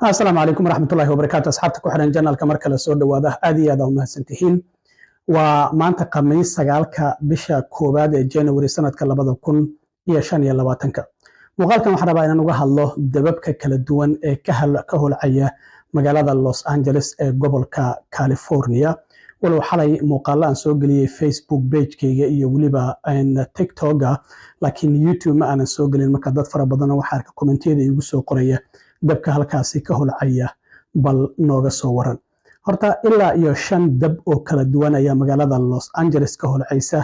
السلام عليكم ورحمة الله وبركاته. أصحابتك وحنا جنال كمر كلا سود وهذا أدي هذا وما سنتهين وما أنت قميص سجالك بشا كوباد جانوري سنة كلا بدو كن يشان يلا واتنك وقالك ما حدا بينا نوجه الله دبابك كلا دوان كهل عيا مجال لوس أنجلس قبل كاليفورنيا ولو حلي مقالة سوق لي فيسبوك بيج كي يوليبا إن تيك توك لكن يوتيوب ما أنا سوق لي المكادات فربضنا وحركة كومنتية يقصوا قرية dabka halkaasi ka holcaya bal nooga soo waran horta ilaa iyo 5 dab oo kala duwan ayaa magaalada Los Angeles ka holcaysa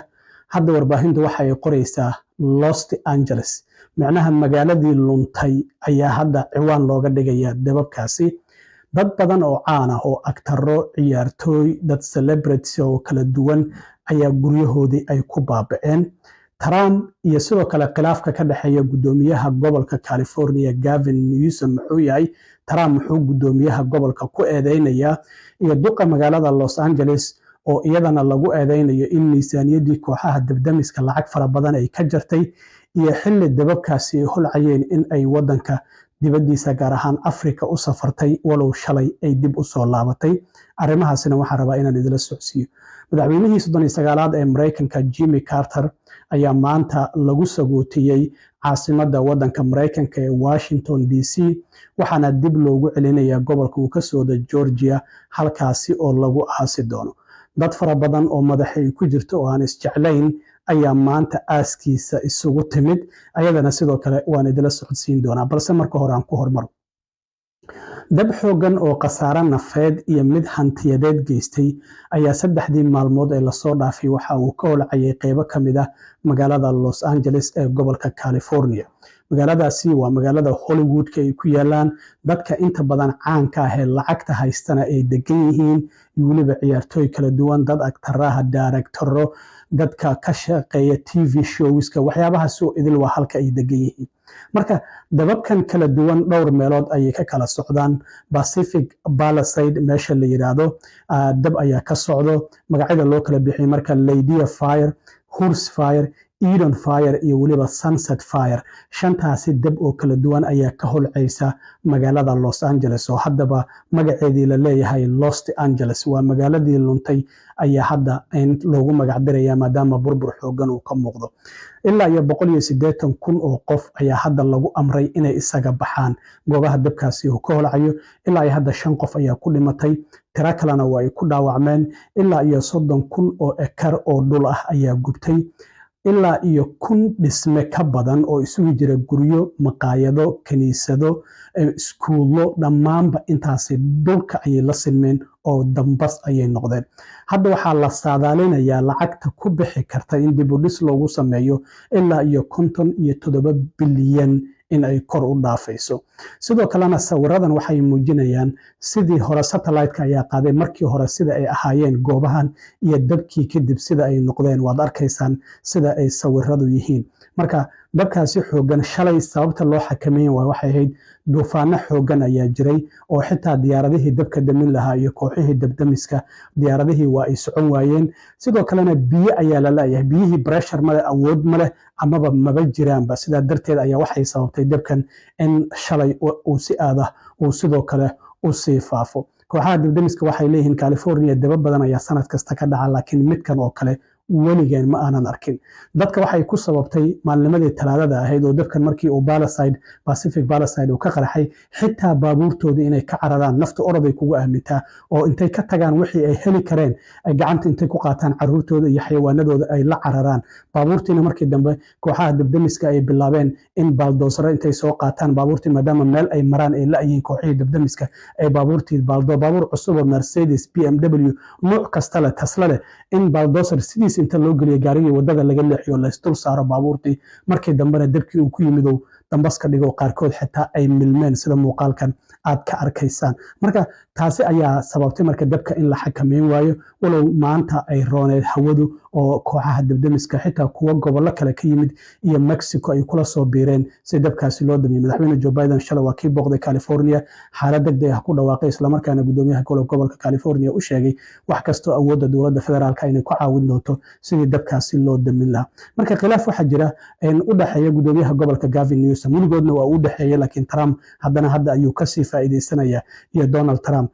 hadda warbaahintu waxay qoraysaa Los Angeles macnaha magaaladii luntay ayaa hadda ciwaan looga dhigaya dababkaasi dad badan oo caan ah oo aktaro ciyaartooy dad celebrities oo kala duwan ayaa guryahoodii ay ku baaba'een Trump iyo sidoo kale khilaafka ka dhaxeeya gudoomiyaha gobolka California Gavin Newsom wuxuu yahay Trump wuxuu gudoomiyaha gobolka ku eedeynaya iyo duqa magaalada Los Angeles oo iyadana lagu eedeynayo in miisaaniyadii kooxaha dabdamiska lacag fara badan ay ka jartay iyo xilli dababkaasi holcayeen in ay wadanka dibadiisa gaar ahaan Afrika u safartay walow shalay ay dib u soo laabatay arrimahaasina waxaan rabaa inaan idila socodsiiyo madaxweynihii 39aad ee Mareykanka Jimmy Carter ayaa maanta lagu sagootiyay caasimadda wadanka Mareykanka ee Washington DC waxaana dib loogu celinayaa gobolka uu ka soo da Georgia halkaasi oo lagu aasi doono dad fara badan oo madaxay ku jirto oo aan isjeclayn ayaa maanta aaskiisa isugu timid ayadana sidoo kale waan idila socodsiin doonaa balse marka hore aan ku hormaro dab xoogan oo khasaare nafeed iyo mid hantiyadeed geystay ayaa 3 maalmood ee la soo dhaafay waxa uu ka holcayay qaybo kamid ah magaalada Los Angeles ee gobolka California magaaladaasi waa magaalada Hollywood ka ay ku yaalaan dadka inta badan caanka ah ee lacagta haystana ay degan yihiin waliba ciyaartooy kala duwan dad aktaraha directoro dadka ka shaqeeya TV showska waxyaabahaas oo idil waa halka ay degan yihiin marka dababkan kala duwan dhowr meelood ayay ka kala socdaan Pacific Palisade meesha la yiraahdo dab ayaa ka socdo magacyada loo kala bixiyay marka Lady Fire Horse Fire Eden Fire iyo waliba Sunset Fire shantaasi dab oo kala duwan ayaa ka holcaysa magaalada Los Angeles oo haddaba magaceedii la leeyahay Los Angeles waa magaaladii luntay ayaa hadda in loogu magac diraya maadaama burbur xoogan uu ka muuqdo ilaa iyo 180,000 oo qof ayaa hadda lagu amray inay isaga baxaan goobaha dabkaasi oo ka holcayo ilaa iyo hadda 5 qof ayaa ku dhimatay tira kalena waa ay ku dhaawacmeen ilaa iyo 30,000 oo ekar oo dhul ah ayaa gubtay ilaa iyo 1,000 dhisme ka badan oo isugu jira guryo maqaayado kaniisado iskuulo dhammaanba intaasi dhulka ayay la silmeen oo dambas ayay noqdeen hadda waxaa la saadaalinayaa lacagta ku bixi karta in dib u dhis loogu sameeyo ilaa iyo 57 bilyan in ay kor u dhaafayso sidoo kalena sawiradan waxay muujinayaan sidii hore satellite-ka ayaa qaaday markii hore sida ay ahaayeen goobahan iyo dabkii kadib sida ay noqdeen waad arkaysaan sida ay sawiradu yihiin marka dabkaasi xoogan shalay sababta loo xakameeyay waxay ahayd duufaano xoogan ayaa jiray oo xitaa diyaaradihii dabka damin lahaa iyo kooxihii dabdamiska diyaaradihii waa ay socon waayeen sidoo kalena biyo ayaa la leeyahay biyihii pressure male awood male amaba maba jiraanba sidaa darteed ayaa waxay sababtay dabkan in shalay uu si aada uu sidoo kale u sii faafo kooxaha dabdamiska waxay leeyihiin California daba badan ayaa sanad kasta ka dhaca laakiin midkan oo kale weligaan ma aanan arkin dadka waxay ku sababtay maalnimadii talaadada ahayd oo dabkan markii uu Pacific Palisade uu ka qarxay xitaa baabuurtoodii inay ka cararaan nafta oroday kugu aamintaa oo intay ka tagaan wixii ay heli kareen ay gacanta intay ku qaataan caruurtooda iyo xayawaanadooda ay la cararaan baabuurtiina markii dambe kooxaha dabdamiska ay bilaabeen in baldoosare intay soo qaataan baabuurtii maadaama meel ay maraan ay la'yihiin kooxihii dabdamiska ay baabuurtii baabuur cusub oo Mercedes BMW nooc kasta leh Tesla leh in baldoosar sidiis inta loo geliyo gaarigii wadada laga leexiyo la isdul saaro baabuurtii markii dambena dabkii uu ku yimid oo dambaska dhigo qaarkood xitaa ay milmeen sida muuqaalkan aad ka arkaysaan marka taasi ayaa sababtay marka dabka in la xakameyn waayo walow maanta ay rooneed hawadu oo kooxaha debdemiska xitaa kuwa gobollo kale ka yimid iyo Mexico ay kula soo biireen si dabkaasi loo damiyay. Madaxweyne Joe Biden shalay waa kii booqday California, xaalad degdeg ah ku dhawaaqay, islamarkaana gudoomiyaha gobolka California u sheegay wax kastoo awoodda dowladda federaalka inay ku caawin doonto sidii dabkaasi loo damin lahaa. Marka khilaaf waxaa jira u dhaxeeya gudoomiyaha gobolka Gavin Newsom, weligoodna waa u dhaxeeya, laakiin Trump hadda ayuu kasii faa'iideysanaya, iyo Donald Trump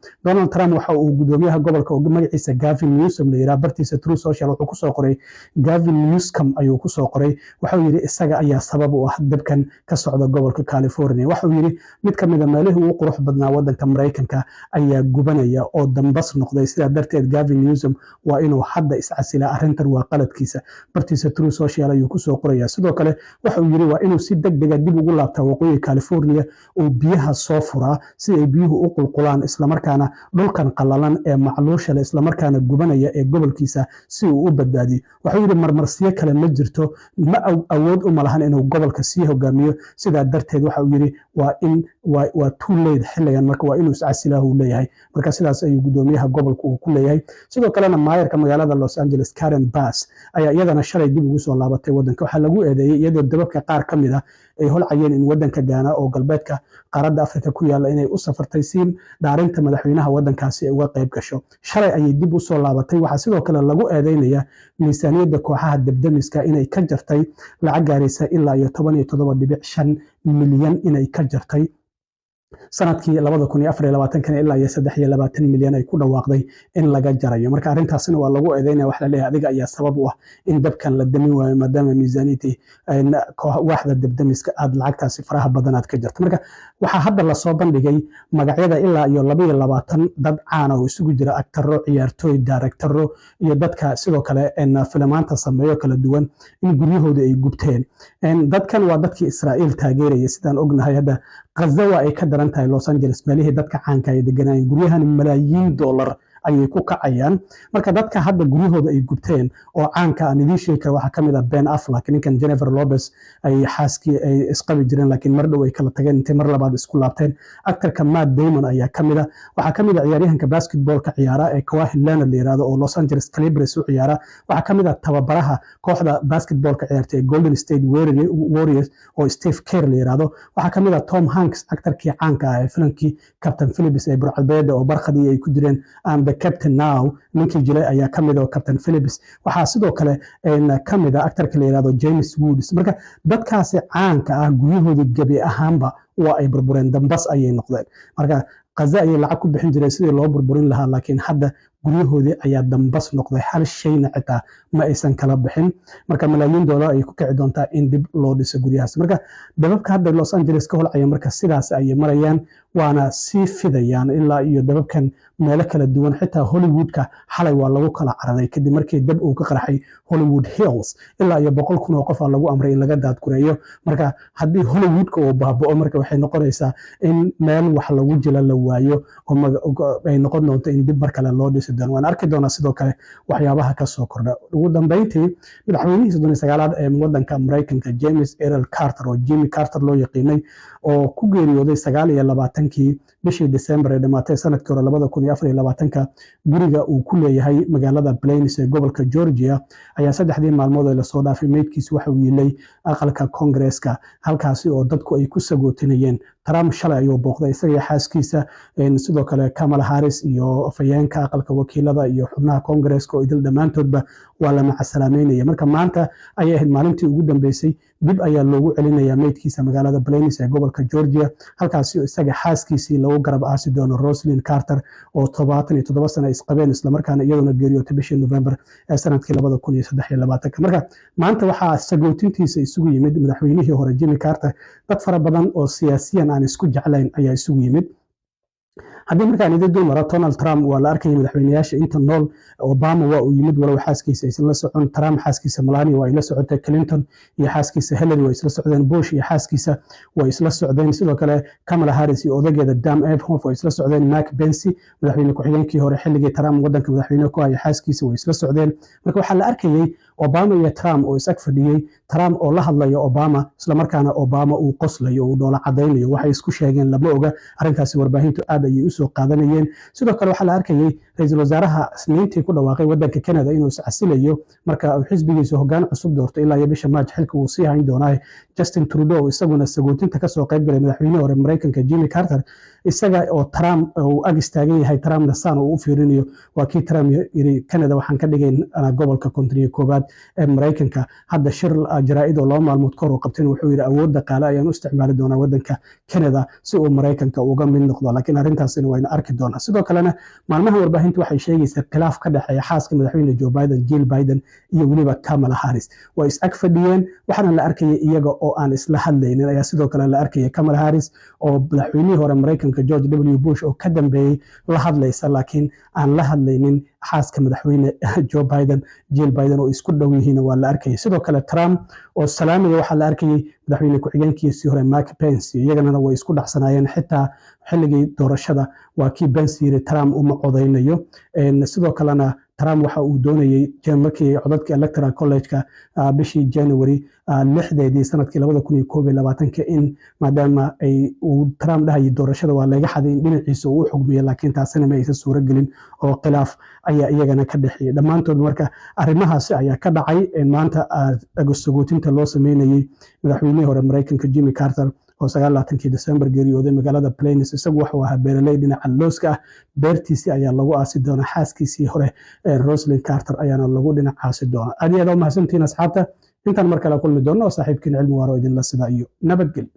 waxa uu gudoomiyaha gobolka oo magaciisa Gavin Newsom la yiraahdo bartiisa Truth Social wuxuu kusoo qoray Gavin Newsom ayuu kusoo qoray, wuxuu yiri isaga ayaa sabab u ah dabkan ka socda gobolka California. Wuxuu yiri mid ka mid ah meelihii ugu qurux badnaa wadanka Mareykanka ayaa gubanaya oo dambas noqday, sidaa darteed Gavin Newsom waa inuu hadda iscasilaa, arrintan waa qaladkiisa. bartiisa Truth Social ayuu kusoo qoraya. Sidoo kale wuxuu yiri waa inuu si degdeg ah dib ugu laabtaa waqooyiga California oo biyaha soo furaa si ay biyuhu u qulqulaan, islamarkaana dhulkan qallalan ee macluusha leh islamarkaana gubanaya ee gobolkiisa si uu u badbaadiyo. wuxuu yiri marmarsiyo kale ma jirto, ma awood uma lahan inuu gobolka sii hogaamiyo, sidaa darteed waxa uu yiri waa too late xilligan, marka waa inuu iscasilaa uu leeyahay. marka sidaas ayuu gudoomiyaha gobolka uu ku leeyahay. sidoo kalena maayarka magaalada Los Angeles Karen Bass ayaa iyadana shalay dib ugu soo laabatay wadanka. waxaa lagu eedeeyay iyadoo dababka qaar ka mid ah ay holcayeen in wadanka Ghana oo galbeedka qaaradda Afrika ku yaala inay u safartay si dhaarinta madaxweynaha wadankaasi ay uga qayb gasho. shalay ayay dib u soo laabatay. waxaa sidoo kale lagu eedeynaya miisaaniyadda kooxaha debdemiska inay ka jartay lacag gaaraysa ilaa iyo 17.5 milyan inay ka jartay sanadkii 2024 ilaa iyo 23 milyan ay ku dhawaaqday in laga jarayo. marka arrintaasina waa lagu eedeynaya, wax la leeyahay adiga ayaa sabab u ah in dabkan la damin waayo maadaama miisaaniyadii waaxda debdemiska aad lacagtaasi faraha badan aad ka jarto. marka waxaa hadda lasoo bandhigay magacyada ilaa iyo 22 dad caan oo isugu jira agtaro, ciyaartooy, daaragtaro iyo dadka sidoo kale filmaanta sameeyo kala duwan in guryahooda ay gubteen. dadkan waa dadkii Israa'iil taageeraya. sidaan ognahay hadda Gaza waa ay ka daran tahay Los Angeles, meelihii dadka caanka ay deganayeen. guryahan malaayiin dollar ayay ku kacayaan. marka dadka hadda guryahooda ay gubteen oo caanka aan idiin sheegi kara waxaa ka mid ah Ben Affleck, ninkan Jennifer Lopez ay xaaskii ay isqabi jireen, laakiin mar dhow ay kala tageen intay mar labaad isku laabteen. actorka Matt Damon ayaa ka mid ah. waxaa ka mid ah ciyaaryahanka basketballka ciyaara ee Kawhi Leonard la yiraahdo oo Los Angeles Clippers u ciyaara. waxaa ka mid ah tababaraha kooxda basketballka ciyaarta ee Golden State Warriors oo Steve Kerr la yiraahdo. waxaa ka mid ah Tom Hanks, actorkii caanka ah ee filimkii Captain Phillips ee burcadbeeda oo barqadii ay ku jireen the Captain Now ninkii jilay ayaa ka mid ah Captain Phillips. waxaa sidoo kale ka mid ah actorka la yiraahdo James Woods. marka dadkaasi caanka ah guryahooda gabi ahaanba waa ay burbureen, dambas ayay noqdeen. marka Gaza ayay lacag ku bixin jireen sidii loo burburin lahaa, laakiin hadda guryahoodii ayaa dambas noqday, hal shayna xitaa ma aysan kala bixin. marka malaayiin dollar ay ku kici doontaa in dib loo dhiso guryahaas. marka dababka hadda Los Angeles ka holcaya marka sidaas ayay marayaan, waana sii fidayaan ilaa iyo dababkan meelo kala duwan. xitaa Hollywoodka xalay waa lagu kala cararay kadib markii dab uu ka qarxay Hollywood Hills. ilaa iyo 100,000 oo qof lagu amray in laga daadgureeyo. marka haddii Hollywoodka uu baaba'o marka waxay noqonaysaa in meel wax lagu jila la waayo oo ay noqon doonto in dib mar kale loo dhisi doono. waan arki doonaa sidoo kale waxyaabaha ka soo kordha. ugu dambeyntii madaxweynihii 39aad ee wadanka Mareykanka James Earl Carter oo Jimmy Carter loo yaqiinay oo ku geeriyooday 29kii bishii December ee dhamaatay sanadkii hore 2024 guriga uu ku leeyahay magaalada Plains ee gobolka Georgia ayaa 3 maalmood la soo dhaafay meydkiisa waxa uu yilay aqalka Congress-ka, halkaasi oo dadku ay ku sagootinayeen. Trump shalay ayuu booqday isaga xaaskiisa, sidoo kale Kamala Harris iyo afayeenka aqalka wakiilada iyo xubnaha Congress-ka oo idil dhamaantoodba waa la macasalaameynaya. marka maanta ayay ahayd maalintii ugu dambeysay, dib ayaa loogu celinayaa meydkiisa magaalada Plains ee gobolka Georgia, halkaasi oo isaga xaaskiisii lagu garab aasi doono Rosalynn Carter oo 77 sano isqabeen, islamarkaana iyaduna geeriyootay bishii November ee sanadkii 2023. marka maanta waxaa sagootintiisa isugu yimid madaxweynihii hore Jimmy Carter. dad fara badan oo siyaasiyan aan isku jeclayn ayaa isugu yimid. haddii markaan idin dul maro Donald Trump waa la arkayay madaxweynayaasha inta nool. Obama waa uu yimid walow xaaskiisa aysan la socon. Trump xaaskiisa Melania waa ay la socotay. Clinton iyo xaaskiisa Hillary waa isla socdeen. Bush iyo xaaskiisa waa isla socdeen. sidoo kale Kamala Harris iyo odageeda Dan Evhoff waa isla socdeen. Mike Pence madaxweyne ku-xigeenkii hore xilligii Trump wadanka madaxweyne ku hayay xaaskiisa waa isla socdeen. marka waxaa la arkayay Obama iyo Trump oo isag fadhiyey, Trump oo la hadlayo Obama isla markaana Obama uu qoslayo uu dhoola cadaynayo waxay isku sheegeen lama oga arrintaasi warbaahintu aad ayay u soo qaadanayeen sidoo kale waxa la arkayay ra'iisul wasaaraha Isniintii ku dhawaaqay wadanka Canada inuu iscasilayo marka uu xisbigiisa hoggaan cusub doorto ilaa bisha March xilka uu sii hayn doonaa Justin Trudeau isaguna sagootinta ka soo qayb galay madaxweynaha hore Mareykanka Jimmy Carter isaga oo Trump uu ag istaagan yahay Trumpna saan uu u fiirinayo waa kii Trump yiri Canada waxaan ka dhigay gobolka kontriye koobaad ee Mareykanka hadda shir jaraa'id oo loo maalmood kor u qabteen wuxuu yiri awood dhaqaale ayaan u isticmaali doonaa wadanka Canada si uu Mareykanka uga mid noqdo laakiin arrintaasina wayna arki doonaa sidoo kalena maalmaha warbaahintu waxay sheegaysaa khilaaf ka dhaxeeya xaaska madaxweyne Joe Biden Jill Biden iyo waliba Kamala Harris way is ag fadhiyeen waxaana la arkayay iyaga oo aan isla hadlaynin ayaa sidoo kale la arkayay Kamala Harris oo madaxweynihii hore Mareykanka George W Bush oo ka dambeeyay la hadlaysa laakiin aan la hadlaynin xaaska madaxweyne Joe Biden Jill Biden oo isku dhow yihiin waa la arkayay sidoo kale Trump oo salaamaya waxa la arkayay madaxweyne ku-xigeenkiisii hore Mike Pence iyagana way isku dhaxsanaayeen xitaa xilligii doorashada waa kii Pence yiri Trump uma codeynayo sidoo kalena Trump waxa uu doonayay markii codadka Electoral College-ka bishii January 6 sanadkii 2021 in maadaama uu Trump dhahay doorashada waa laga xaday dhinaciisa uu xugmiyay laakiin taasina ma aysan suura gelin oo khilaaf ayaa iyagana ka dhaxeeyay dhamaantood marka arrimahaasi ayaa ka dhacay maanta sagootinta loo sameeyay madaxweynihii hore Mareykanka Jimmy Carter oo 29 December geeriyooday magaalada Plains isagu wuxuu ahaa beeraley dhinaca looska ah beertiisii ayaa lagu aasi doonaa xaaskiisii hore Rosalynn Carter ayaana lagu dhinacaasi doonaa aad iyo aad u mahadsantihiin asxaabta intaan mar kale kulmi doono saaxiibkiin cilmi waaro idin la sida iyo nabadgelyo